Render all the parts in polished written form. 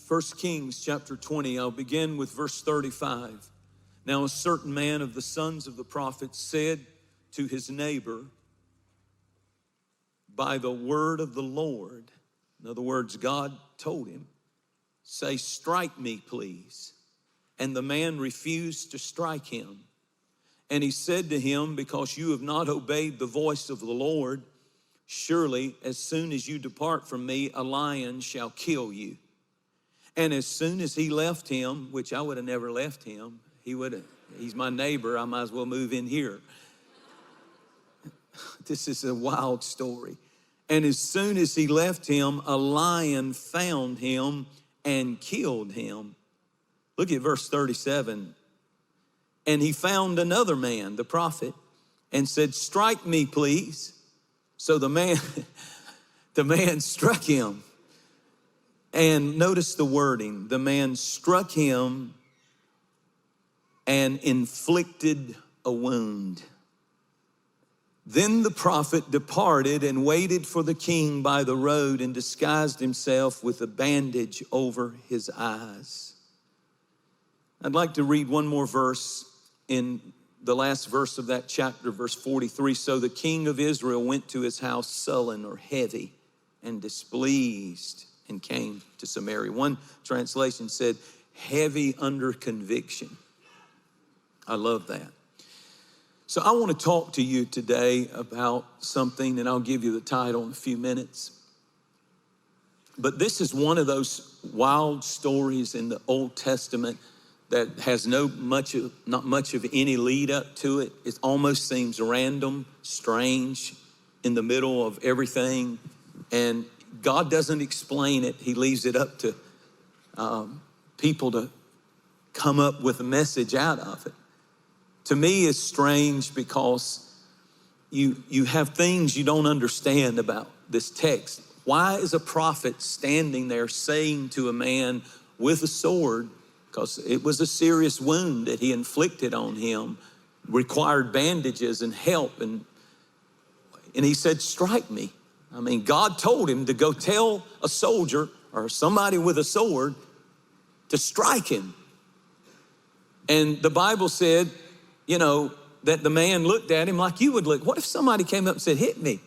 1 Kings chapter 20, I'll begin with verse 35. Now a certain man of the sons of the prophets said to his neighbor, by the word of the Lord, in other words, God told him, say, strike me, please. And the man refused to strike him. And he said to him, because you have not obeyed the voice of the Lord, surely as soon as you depart from me, a lion shall kill you. And as soon as he left him, which I would have never left him, he's my neighbor, I might as well move in here. This is a wild story. And as soon as he left him, a lion found him and killed him. Look at verse 37. And he found another man, the prophet, and said, strike me, please. So the man struck him. And notice the wording. The man struck him and inflicted a wound. Then the prophet departed and waited for the king by the road and disguised himself with a bandage over his eyes. I'd like to read one more verse in the last verse of that chapter, verse 43. So the king of Israel went to his house sullen or heavy and displeased and came to Samaria. One translation said, heavy under conviction. I love that. So I want to talk to you today about something, and I'll give you the title in a few minutes. But this is one of those wild stories in the Old Testament that has not much of any lead up to it. It almost seems random, strange, in the middle of everything. And God doesn't explain it. He leaves it up to people to come up with a message out of it. To me, it's strange because you have things you don't understand about this text. Why is a prophet standing there saying to a man with a sword, because it was a serious wound that he inflicted on him, required bandages and help, and he said, strike me. I mean, God told him to go tell a soldier or somebody with a sword to strike him. And the Bible said, you know, that the man looked at him like you would look. What if somebody came up and said, hit me,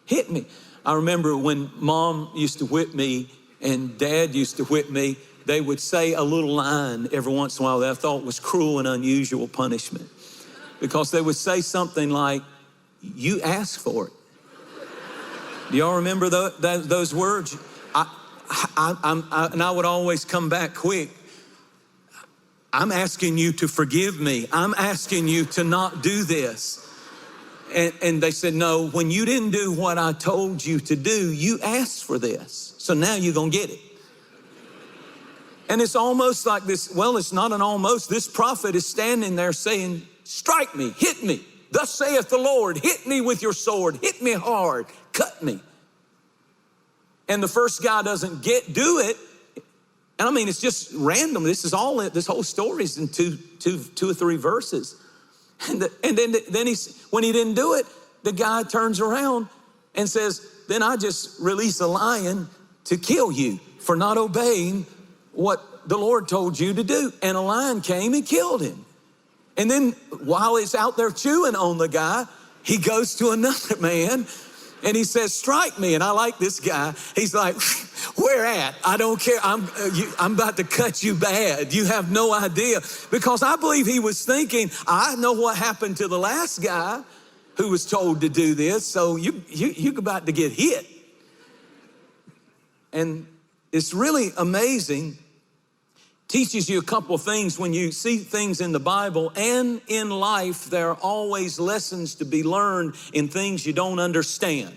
hit me? I remember when Mom used to whip me and Dad used to whip me, they would say a little line every once in a while that I thought was cruel and unusual punishment. Because they would say something like, you asked for it. Do y'all remember those words? And I would always come back quick. I'm asking you to forgive me. I'm asking you to not do this. And they said, no, when you didn't do what I told you to do, you asked for this. So now you're going to get it. And it's almost like this. Well, it's not an almost. This prophet is standing there saying, strike me, hit me. Thus saith the Lord, hit me with your sword, hit me hard, cut me. And the first guy doesn't do it. And I mean, it's just random. This whole story is in two or three verses. And then when he didn't do it, the guy turns around and says, then I just release a lion to kill you for not obeying what the Lord told you to do. And a lion came and killed him. And then while he's out there chewing on the guy, he goes to another man and he says, strike me. And I like this guy. He's like, where at? I don't care. I'm about to cut you bad. You have no idea. Because I believe he was thinking, I know what happened to the last guy who was told to do this. So you're about to get hit. And it's really amazing. Teaches you a couple of things. When you see things in the Bible and in life, there are always lessons to be learned in things you don't understand.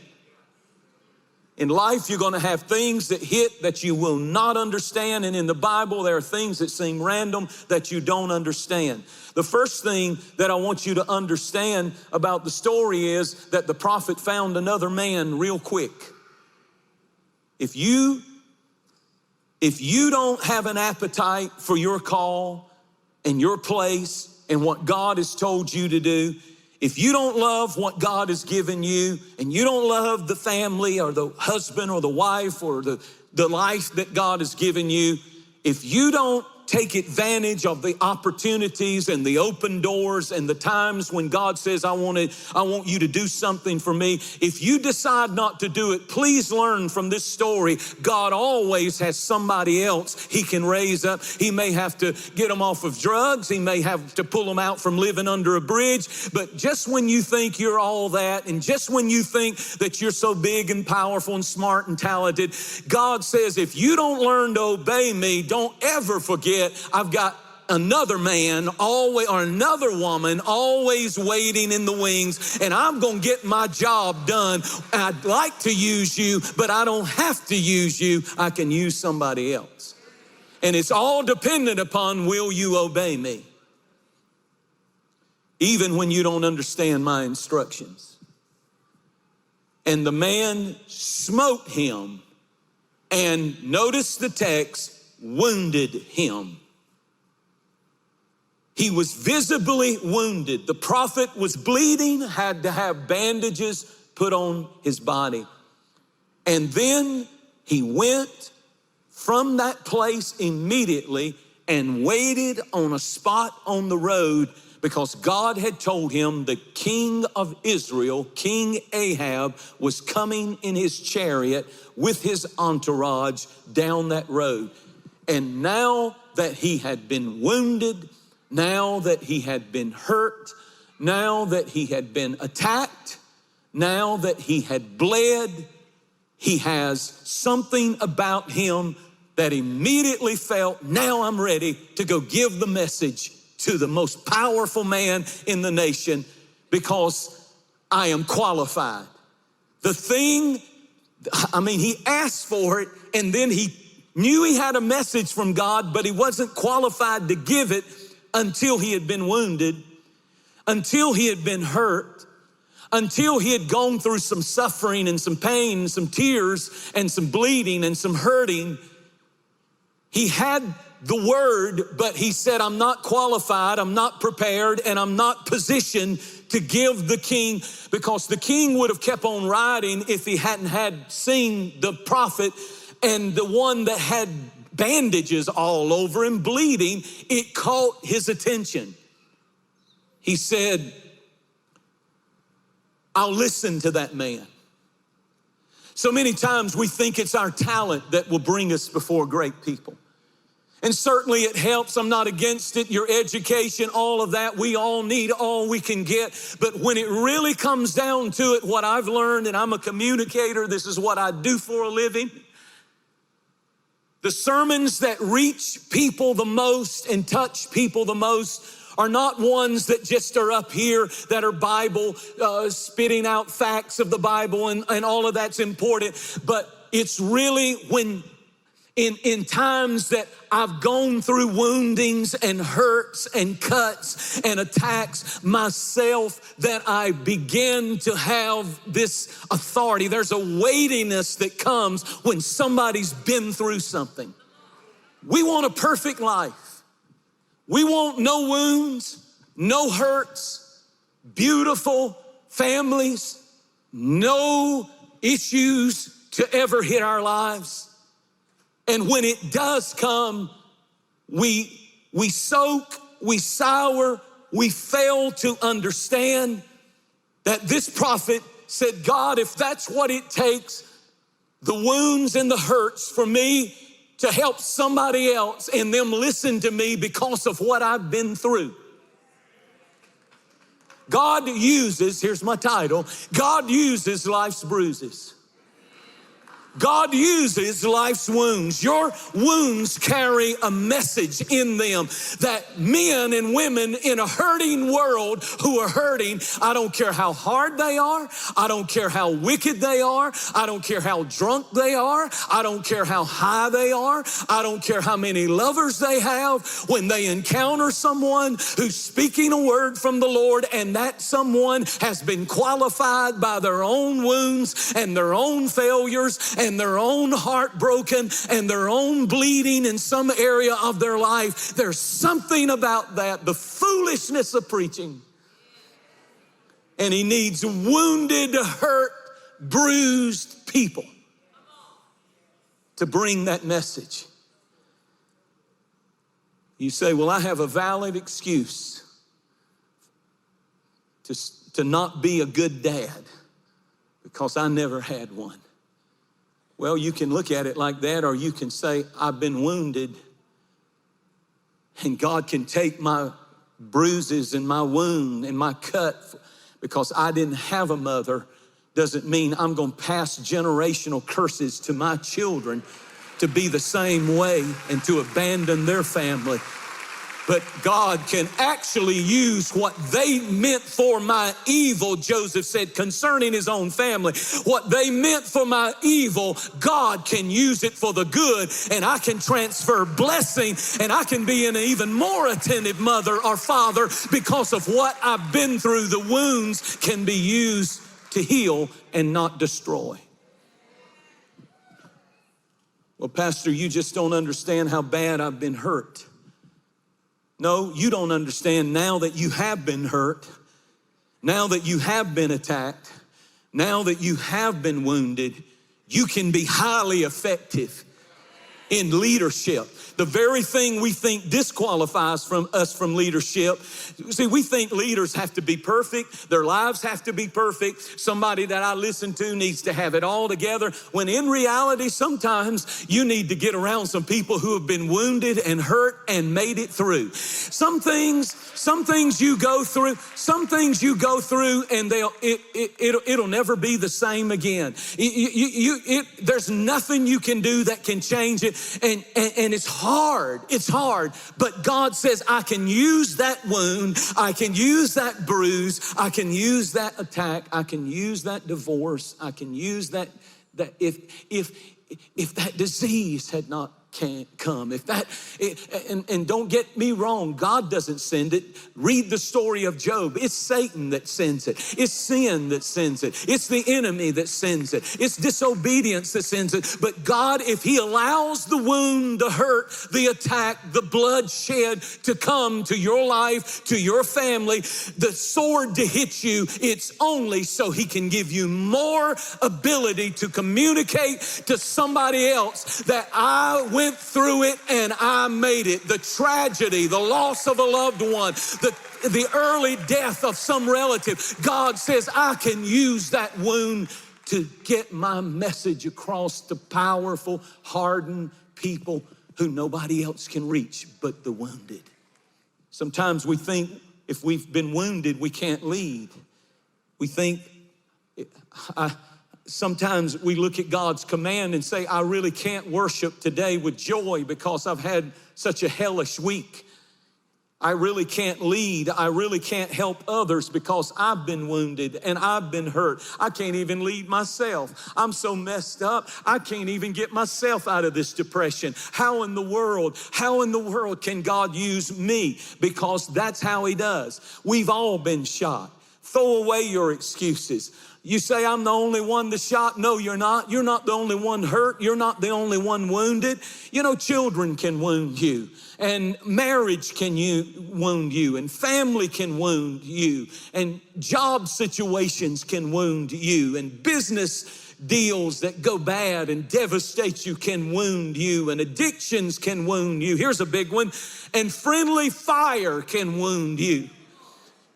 In life, you're going to have things that hit that you will not understand. And in the Bible, there are things that seem random that you don't understand. The first thing that I want you to understand about the story is that the prophet found another man real quick. If you don't have an appetite for your call and your place and what God has told you to do, if you don't love what God has given you and you don't love the family or the husband or the wife or the life that God has given you, if you don't take advantage of the opportunities and the open doors and the times when God says, I want you to do something for me. If you decide not to do it, please learn from this story. God always has somebody else he can raise up. He may have to get them off of drugs. He may have to pull them out from living under a bridge. But just when you think you're all that, and just when you think that you're so big and powerful and smart and talented, God says, if you don't learn to obey me, don't ever forget I've got another man always, or another woman always waiting in the wings, and I'm going to get my job done. I'd like to use you, but I don't have to use you. I can use somebody else. And it's all dependent upon, will you obey me? Even when you don't understand my instructions. And the man smote him, and notice the text, wounded him. He was visibly wounded. The prophet was bleeding, had to have bandages put on his body. And then he went from that place immediately and waited on a spot on the road, because God had told him the king of Israel, King Ahab, was coming in his chariot with his entourage down that road. And now that he had been wounded, now that he had been hurt, now that he had been attacked, now that he had bled, he has something about him that immediately felt, now I'm ready to go give the message to the most powerful man in the nation, because I am qualified. The thing, he asked for it, and then he knew he had a message from God, but he wasn't qualified to give it until he had been wounded, until he had been hurt, until he had gone through some suffering and some pain and some tears and some bleeding and some hurting. He had the word, but he said, I'm not qualified, I'm not prepared, and I'm not positioned to give the king, because the king would have kept on riding if he hadn't had seen the prophet, and the one that had bandages all over him, bleeding. It caught his attention. He said, I'll listen to that man. So many times we think it's our talent that will bring us before great people. And certainly it helps. I'm not against it. Your education, all of that, we all need all we can get. But when it really comes down to it, what I've learned, and I'm a communicator, this is what I do for a living. The sermons that reach people the most and touch people the most are not ones that just are up here that are Bible, spitting out facts of the Bible, and all of that's important. But it's really when in times that I've gone through woundings and hurts and cuts and attacks myself, that I begin to have this authority. There's a weightiness that comes when somebody's been through something. We want a perfect life. We want no wounds, no hurts, beautiful families, no issues to ever hit our lives. And when it does come, we soak, we sour, we fail to understand that this prophet said, God, if that's what it takes, the wounds and the hurts for me to help somebody else and them listen to me because of what I've been through. God uses, here's my title, God uses life's bruises. God uses life's wounds. Your wounds carry a message in them that men and women in a hurting world who are hurting, I don't care how hard they are, I don't care how wicked they are, I don't care how drunk they are, I don't care how high they are, I don't care how many lovers they have, when they encounter someone who's speaking a word from the Lord, and that someone has been qualified by their own wounds and their own failures and their own heart broken and their own bleeding in some area of their life. There's something about that, the foolishness of preaching. And he needs wounded, hurt, bruised people to bring that message. You say, well, I have a valid excuse to not be a good dad because I never had one. Well, you can look at it like that, or you can say, I've been wounded, and God can take my bruises and my wound and my cut because I didn't have a mother. Doesn't mean I'm going to pass generational curses to my children to be the same way and to abandon their family. But God can actually use what they meant for my evil, Joseph said concerning his own family. What they meant for my evil, God can use it for the good, and I can transfer blessing, and I can be an even more attentive mother or father because of what I've been through. The wounds can be used to heal and not destroy. Well, Pastor, you just don't understand how bad I've been hurt. No, you don't understand now that you have been hurt, now that you have been attacked, now that you have been wounded, you can be highly effective in leadership. The very thing we think disqualifies us from leadership. See, we think leaders have to be perfect. Their lives have to be perfect. Somebody that I listen to needs to have it all together. When in reality, sometimes you need to get around some people who have been wounded and hurt and made it through. Some things you go through, and it'll never be the same again. There's nothing you can do that can change it, and it's hard, but God says, I can use that wound, I can use that bruise, I can use that attack, I can use that divorce, I can use that if that disease had not come, and don't get me wrong, God doesn't send it. Read the story of Job. It's Satan that sends it. It's sin that sends it. It's the enemy that sends it. It's disobedience that sends it. But God, if he allows the wound to hurt, the attack, the bloodshed to come to your life, to your family, the sword to hit you, it's only so he can give you more ability to communicate to somebody else that I went through it and I made it. The tragedy, the loss of a loved one, the early death of some relative. God says, I can use that wound to get my message across to powerful, hardened people who nobody else can reach but the wounded. Sometimes we think if we've been wounded, we can't lead. We think, sometimes we look at God's command and say, I really can't worship today with joy because I've had such a hellish week. I really can't lead. I really can't help others because I've been wounded and I've been hurt. I can't even lead myself. I'm so messed up, I can't even get myself out of this depression. How in the world can God use me? Because that's how he does. We've all been shot. Throw away your excuses. You say, I'm the only one that's shot. No, you're not. You're not the only one hurt. You're not the only one wounded. You know, children can wound you, and marriage can wound you, and family can wound you, and job situations can wound you, and business deals that go bad and devastate you can wound you, and addictions can wound you. Here's a big one. And friendly fire can wound you.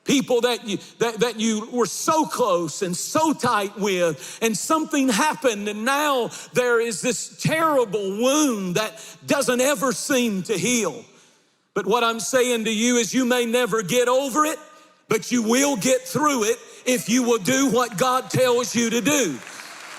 People that you were so close and so tight with, and something happened, and now there is this terrible wound that doesn't ever seem to heal. But what I'm saying to you is, you may never get over it, but you will get through it if you will do what God tells you to do.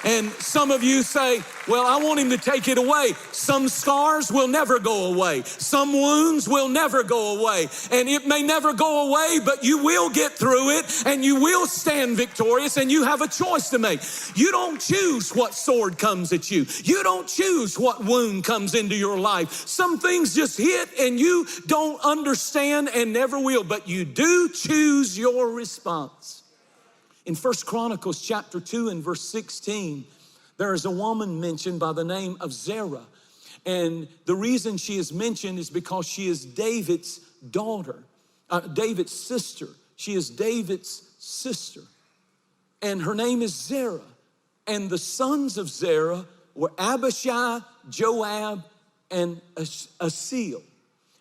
And some of you say, well, I want him to take it away. Some scars will never go away. Some wounds will never go away. And it may never go away, but you will get through it and you will stand victorious, and you have a choice to make. You don't choose what sword comes at you. You don't choose what wound comes into your life. Some things just hit and you don't understand and never will, but you do choose your response. In 1 Chronicles chapter 2 and verse 16, there is a woman mentioned by the name of Zerah. And the reason she is mentioned is because she is David's daughter, David's sister. She is David's sister. And her name is Zerah. And the sons of Zerah were Abishai, Joab, and Asahel.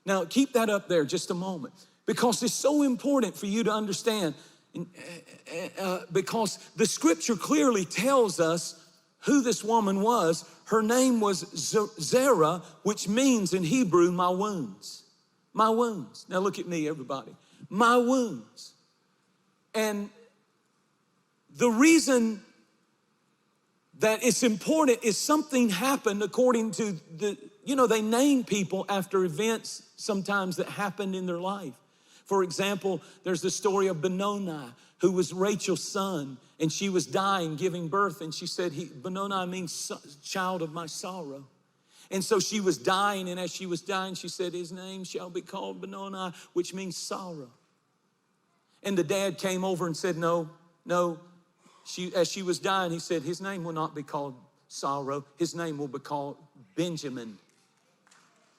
Now, keep that up there just a moment, because it's so important for you to understand, because the scripture clearly tells us who this woman was. Her name was Zerah, which means in Hebrew, my wounds. My wounds. Now look at me, everybody. My wounds. And the reason that it's important is something happened according to they name people after events sometimes that happened in their life. For example, there's the story of Benoni, who was Rachel's son, and she was dying, giving birth, and she said, Benoni means child of my sorrow. And so she was dying, and as she was dying, she said, his name shall be called Benoni, which means sorrow. And the dad came over and said, no. As she was dying, he said, his name will not be called sorrow. His name will be called Benjamin,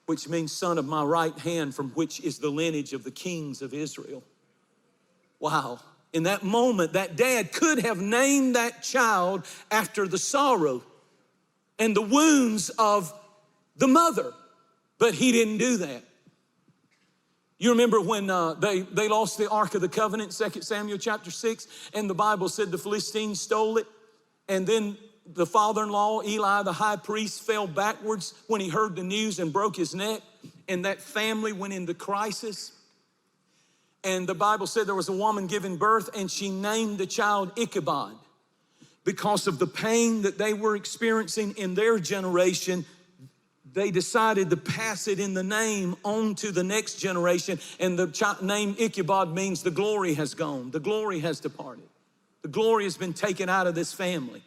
which means son of my right hand, from which is the lineage of the kings of Israel. Wow. In that moment, that dad could have named that child after the sorrow and the wounds of the mother, but he didn't do that. You remember when they lost the Ark of the Covenant, 2 Samuel chapter 6, and the Bible said the Philistines stole it, and then the father-in-law, Eli, the high priest, fell backwards when he heard the news and broke his neck, and that family went into crisis. And the Bible said there was a woman giving birth, and she named the child Ichabod because of the pain that they were experiencing in their generation. They decided to pass it in the name on to the next generation, and the name Ichabod means the glory has gone, the glory has departed. The glory has been taken out of this family.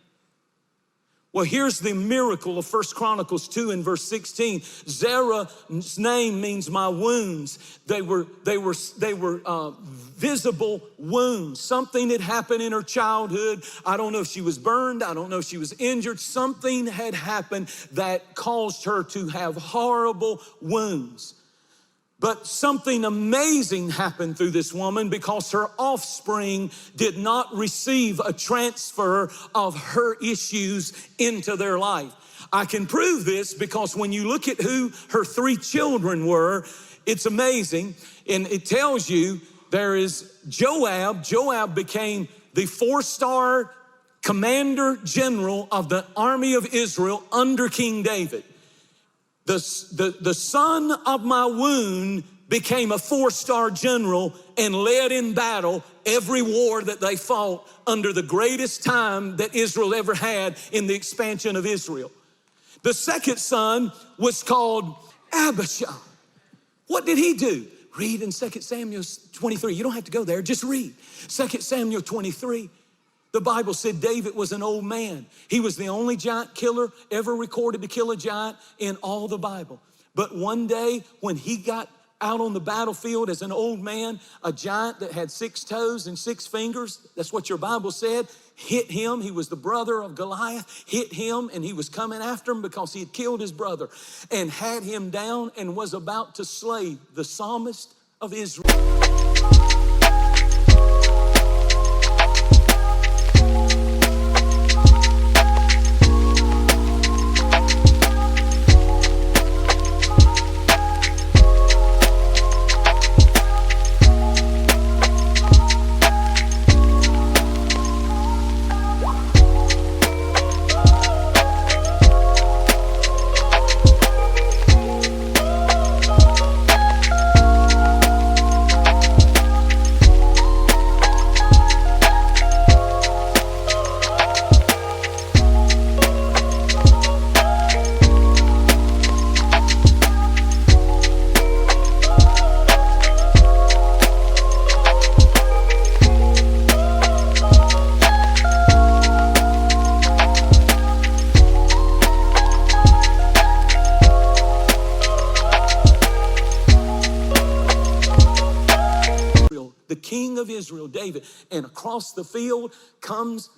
Well, here's the miracle of 1 Chronicles 2 and verse 16. Zerah's name means my wounds. They were visible wounds. Something had happened in her childhood. I don't know if she was burned. I don't know if she was injured. Something had happened that caused her to have horrible wounds. But something amazing happened through this woman, because her offspring did not receive a transfer of her issues into their life. I can prove this because when you look at who her 3 children were, it's amazing. And it tells you there is Joab. Joab became the 4-star commander general of the army of Israel under King David. The son of my wound became a 4-star general and led in battle every war that they fought under the greatest time that Israel ever had in the expansion of Israel. The second son was called Abishai. What did he do? Read in 2 Samuel 23. You don't have to go there, just read. 2 Samuel 23. The Bible said David was an old man. He was the only giant killer ever recorded to kill a giant in all the Bible. But one day when he got out on the battlefield as an old man, a giant that had 6 toes and 6 fingers, that's what your Bible said, hit him. He was the brother of Goliath, hit him, and he was coming after him because he had killed his brother, and had him down and was about to slay the psalmist of Israel. The king of Israel, David, and across the field comes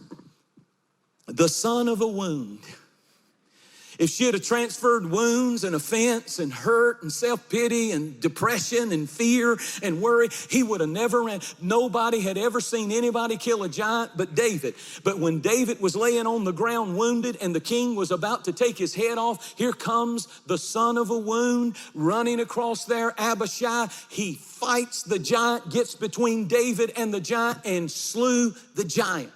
the son of a wound. If she had transferred wounds and offense and hurt and self-pity and depression and fear and worry, he would have never ran. Nobody had ever seen anybody kill a giant but David. But when David was laying on the ground wounded and the king was about to take his head off, here comes the son of a wound running across there, Abishai. He fights the giant, gets between David and the giant and slew the giant.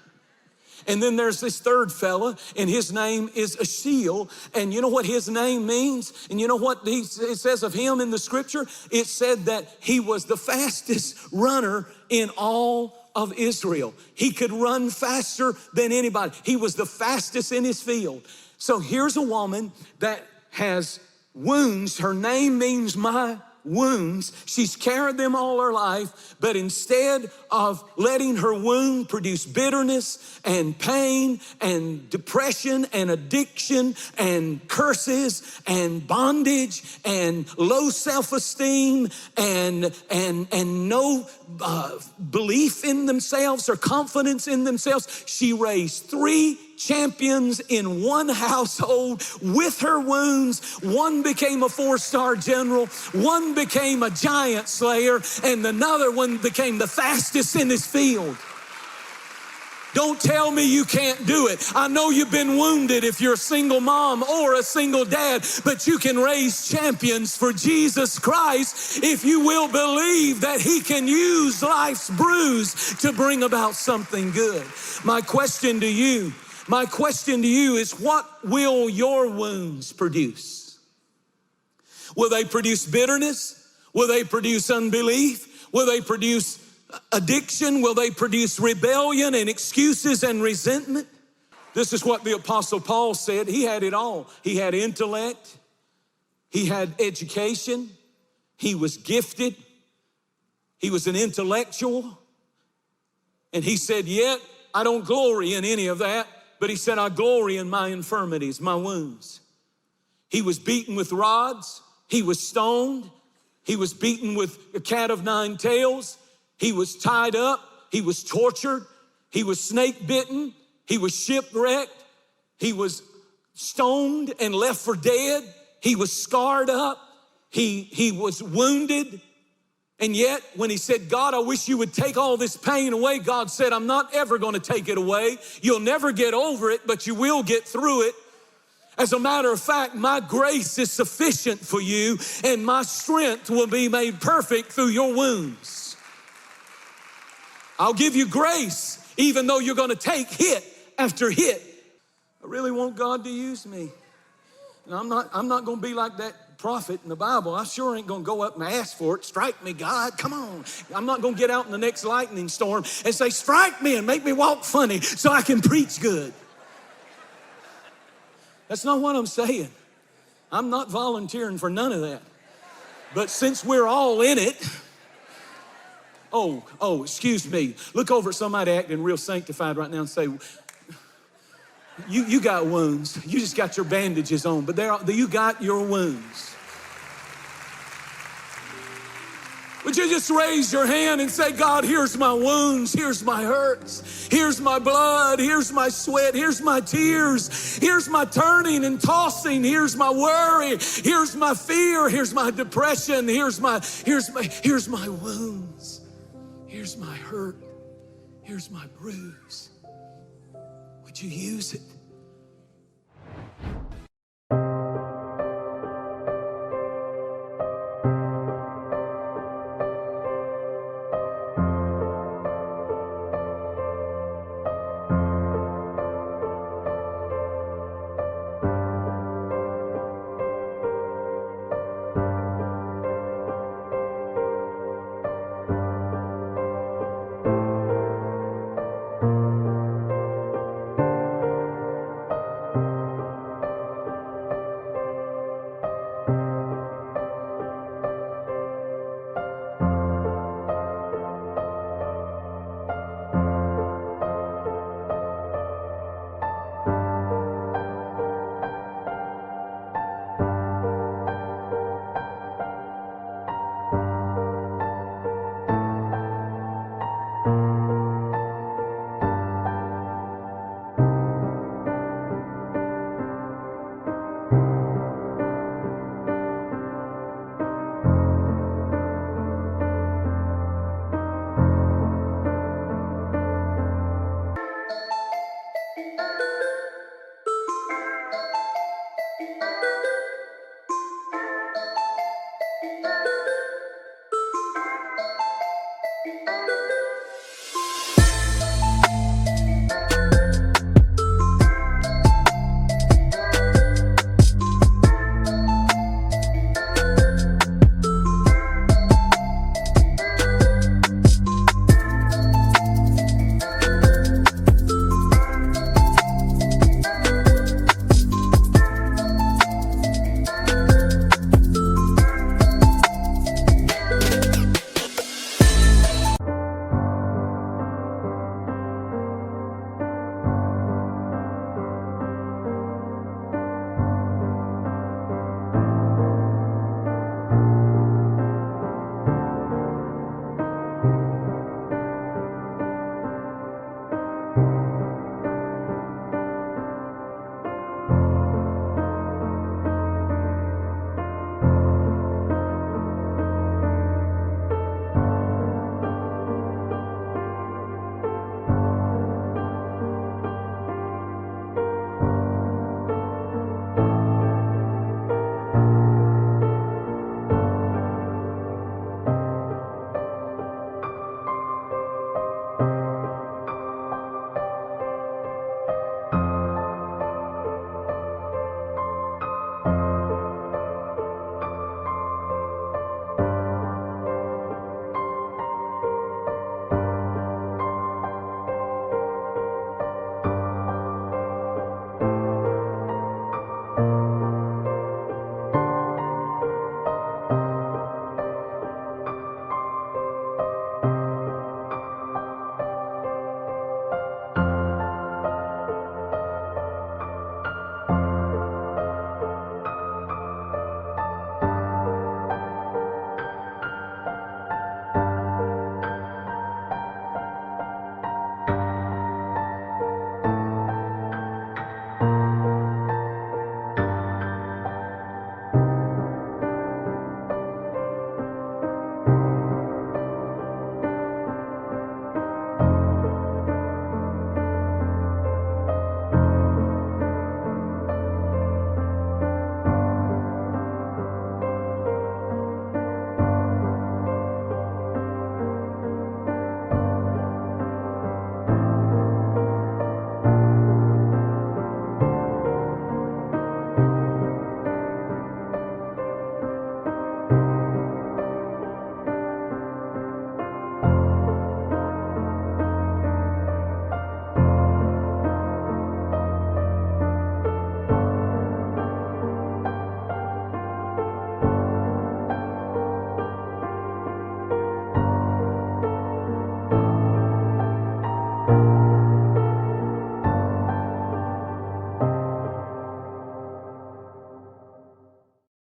And then there's this third fella, and his name is Ashiel. And you know what his name means? And you know what it says of him in the scripture? It said that he was the fastest runner in all of Israel. He could run faster than anybody. He was the fastest in his field. So here's a woman that has wounds. Her name means my wounds. She's carried them all her life, but instead of letting her wound produce bitterness and pain and depression and addiction and curses and bondage and low self-esteem and no belief in themselves or confidence in themselves, she raised 3 champions in one household with her wounds. One became a 4-star general, one became a giant slayer, and another one became the fastest in his field. Don't tell me you can't do it. I know you've been wounded if you're a single mom or a single dad, but you can raise champions for Jesus Christ if you will believe that he can use life's bruise to bring about something good. My question to you is, what will your wounds produce? Will they produce bitterness? Will they produce unbelief? Will they produce addiction? Will they produce rebellion and excuses and resentment? This is what the Apostle Paul said. He had it all. He had intellect. He had education. He was gifted. He was an intellectual. And he said, yet I don't glory in any of that. But he said, I glory in my infirmities, my wounds. He was beaten with rods. He was stoned. He was beaten with a cat of 9 tails. He was tied up. He was tortured. He was snake bitten. He was shipwrecked. He was stoned and left for dead. He was scarred up. He was wounded. And yet, when he said, God, I wish you would take all this pain away, God said, I'm not ever going to take it away. You'll never get over it, but you will get through it. As a matter of fact, my grace is sufficient for you, and my strength will be made perfect through your wounds. I'll give you grace, even though you're going to take hit after hit. I really want God to use me. And I'm not going to be like that prophet in the Bible. I sure ain't gonna go up and ask for it. Strike me, God, come on. I'm not gonna get out in the next lightning storm and say, strike me and make me walk funny so I can preach good. That's not what I'm saying. I'm not volunteering for none of that. But since we're all in it, excuse me. Look over at somebody acting real sanctified right now and say, You got wounds. You just got your bandages on, but you got your wounds. Would you just raise your hand and say, God, here's my wounds, here's my hurts, here's my blood, here's my sweat, here's my tears, here's my turning and tossing, here's my worry, here's my fear, here's my depression, here's my wounds, here's my hurt, here's my bruise. Would you use it?